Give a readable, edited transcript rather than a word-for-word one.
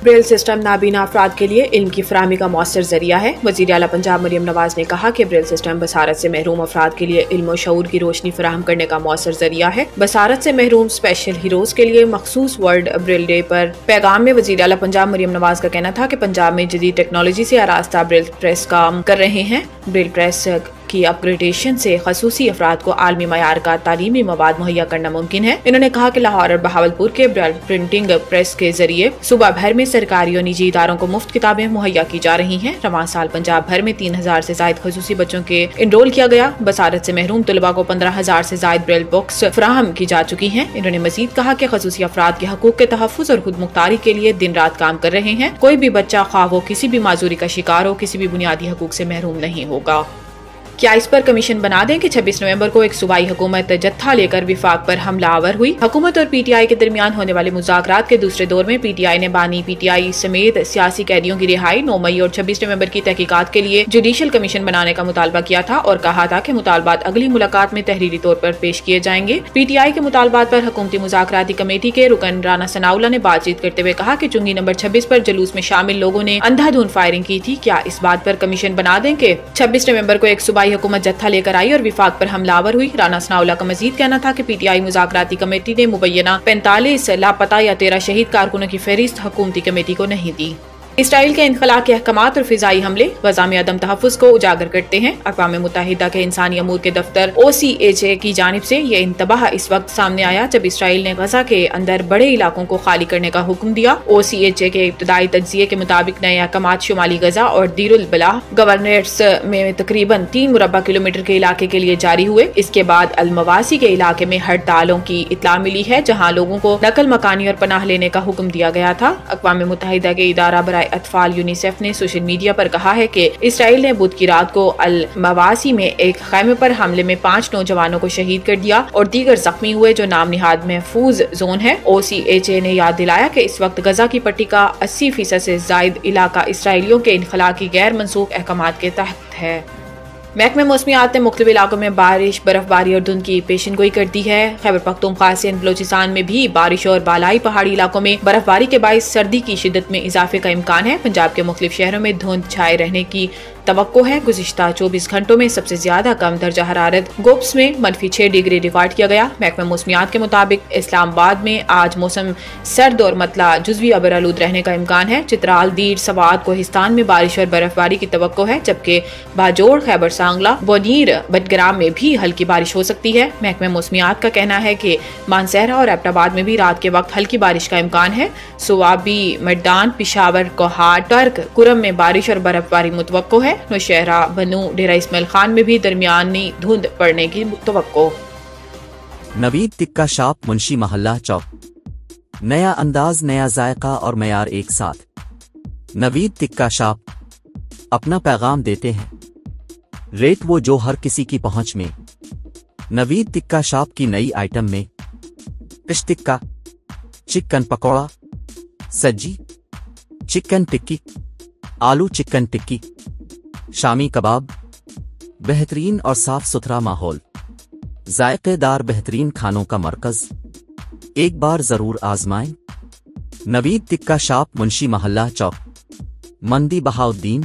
Braille system नाबीना अफराद के लिए इल्म की फराहमी का मौसर जरिया है। वज़ीर आला पंजाब मरियम नवाज ने कहा कि ब्रेल सिस्टम बसारत से महरूम अफराद के लिए इल्म और शऊर की रोशनी फराहम करने का मौसर जरिया है। बसारत से महरूम स्पेशल हीरोज के लिए मखसूस वर्ल्ड ब्रेल डे पर पैगाम में वज़ीर आला पंजाब मरियम नवाज का कहना था कि पंजाब में जदीद टेक्नोलॉजी से आरास्ता ब्रेल प्रेस काम कर रहे हैं। ब्रेल प्रेस की अपग्रेडेशन से खसूसी अफराद को आलमी मयार का तालीमी मवाद मुहैया करना मुमकिन है। इन्होंने कहा कि लाहौर और बहावलपुर के ब्रेल प्रिंटिंग प्रेस के जरिए सूबा भर में सरकारी और निजी इदारों को मुफ्त किताबें मुहैया की जा रही हैं। रवां साल पंजाब भर में 3000 से जायद खसूसी बच्चों के इनरोल किया गया। बसारत से महरूम तलबा को 15000 से जायद ब्रेल बुक्स फराहम की जा चुकी हैं। इन्होंने मजीद कहा कि खसूसी अफराद के हकूक के तहफ़्फ़ुज़ और खुद मुख्तारी के लिए दिन रात काम कर रहे हैं। कोई भी बच्चा ख्वाह वो किसी भी माजूरी का शिकार हो, किसी भी बुनियादी हकूक से महरूम नहीं होगा। क्या इस पर कमीशन बना दें कि 26 नवंबर को एक सूबाई हुकूमत जत्था लेकर विफाक पर हमलावर हुई। हुकूमत और पीटीआई के दरमियान होने वाले मुज़ाकरात के दूसरे दौर में पीटीआई ने बानी पीटीआई समेत सियासी कैदियों की रिहाई 9 मई और 26 नवंबर की तहकीकात के लिए जुडिशल कमीशन बनाने का मुतालबा किया था और कहा था कि मुतालबात अगली मुलाकात में तहरीरी तौर पर पेश किए जाएंगे। पीटीआई के मुतालबात पर हुकूमती मुज़ाकराती कमेटी के रुकन राना सनाउल्लाह ने बातचीत करते हुए कहा कि चुंगी नंबर 26 पर जुलूस में शामिल लोगों ने अंधाधुंध फायरिंग की थी। क्या इस बात पर कमीशन बना दें कि 26 नवंबर को एक सूबाई हुकूमत जत्था लेकर आई और विफाक पर हमलावर हुई। राना सनाउल्लाह का मजीद कहना था कि पीटीआई मुज़ाकराती कमेटी ने मुबैना 45 लापता या 13 शहीद कारकुनों की फहरिस्त हुकूमती कमेटी को नहीं दी। इसराइल के इनखला के अहकामात और फिजाई हमले वज़ाम अदम तहफ़्फ़ुज़ को उजागर करते हैं। अक़वाम मुत्तहिदा के इंसानी अमूर के दफ्तर OCHA की जानिब से ये इंतबाह इस वक्त सामने आया जब इसराइल ने गजा के अंदर बड़े इलाकों को खाली करने का हुक्म दिया। OCHA के इब्तदाई तज्ज़िये के मुताबिक नए अहकामात शुमाली गजा और दीरुल बलाह गवर्नरेट्स में तकरीबन 3 मुरब्बा किलोमीटर के इलाके के लिए जारी हुए। इसके बाद अलमवासी के इलाके में हड़तालों की इत्तला मिली है जहाँ लोगों को नकल मकानी और पनाह लेने का हुक्म दिया गया था। अक़वाम मुत्तहिदा के इदारा बराए अतफाल यूनिसेफ ने सोशल मीडिया पर कहा है कि इसराइल ने बुध की रात को अल मवासी में एक खैमे पर हमले में 5 नौजवानों को शहीद कर दिया और दीगर जख्मी हुए जो नाम निहाद महफूज जोन है। OCHA ने याद दिलाया कि इस वक्त गजा की पट्टी का 80% से जायद इलाका इसराइलियों के इनखला की गैर मनसूख अहकामात के तहत है। महकमे मौसमियात ने मुख्तलिफ इलाकों में बारिश, बर्फबारी और धुंध की पेशन गोई कर दी है। खैबर पख्तूनख्वा और बलोचिस्तान में भी बारिश और बालाई पहाड़ी इलाकों में बर्फबारी के बायस सर्दी की शिद्दत में इजाफे का इम्कान है। पंजाब के मुख्तलिफ शहरों में धुंध छाए रहने की तवक्को है। गुज़िश्ता 24 घंटों में सबसे ज्यादा कम दर्जा हरारत गोप्स में -6 डिग्री रिकॉर्ड किया गया। महकमा मौसमियात के मुताबिक इस्लामाबाद में आज मौसम सर्द और मतला जुज़वी अबरआलूद रहने का इम्कान है। चित्राल, दीर, सवात, कोहिस्तान में बारिश और बर्फबारी की तवक्को है जबकि बाजोड़, खैबर सांगला, बोनीर, बटग्राम में भी हल्की बारिश हो सकती है। महकमा मौसमियात का कहना है कि मानसहरा और एबटाबाद में भी रात के वक्त हल्की बारिश का इम्कान है। सुवाबी, मर्दान, पिशावर, कोहाट, टर्क, कुरम में बारिश और बर्फबारी मुतवक्को है। नौशहरा, बनू, डेरा इस्माइल खान में भी दरमियानी धुंध पड़ने की तवक्को। नवीद टिक्का शॉप, मुंशी महल्ला चौक। नया अंदाज, नया जायका और मयार एक साथ। नवीद टिक्का शॉप अपना पैगाम देते हैं, रेट वो जो हर किसी की पहुंच में। नवीद टिक्का शॉप की नई आइटम में फिश टिक्का, चिकन पकौड़ा, सज्जी, चिकन टिक्की, आलू चिकन टिक्की, शामी कबाब, बेहतरीन और साफ सुथरा माहौल, जायकेदार बेहतरीन खानों का मरकज, एक बार जरूर आजमाएं। नवीद टिक्का शॉप, मुंशी महल्ला चौक, मंदी बहाउद्दीन।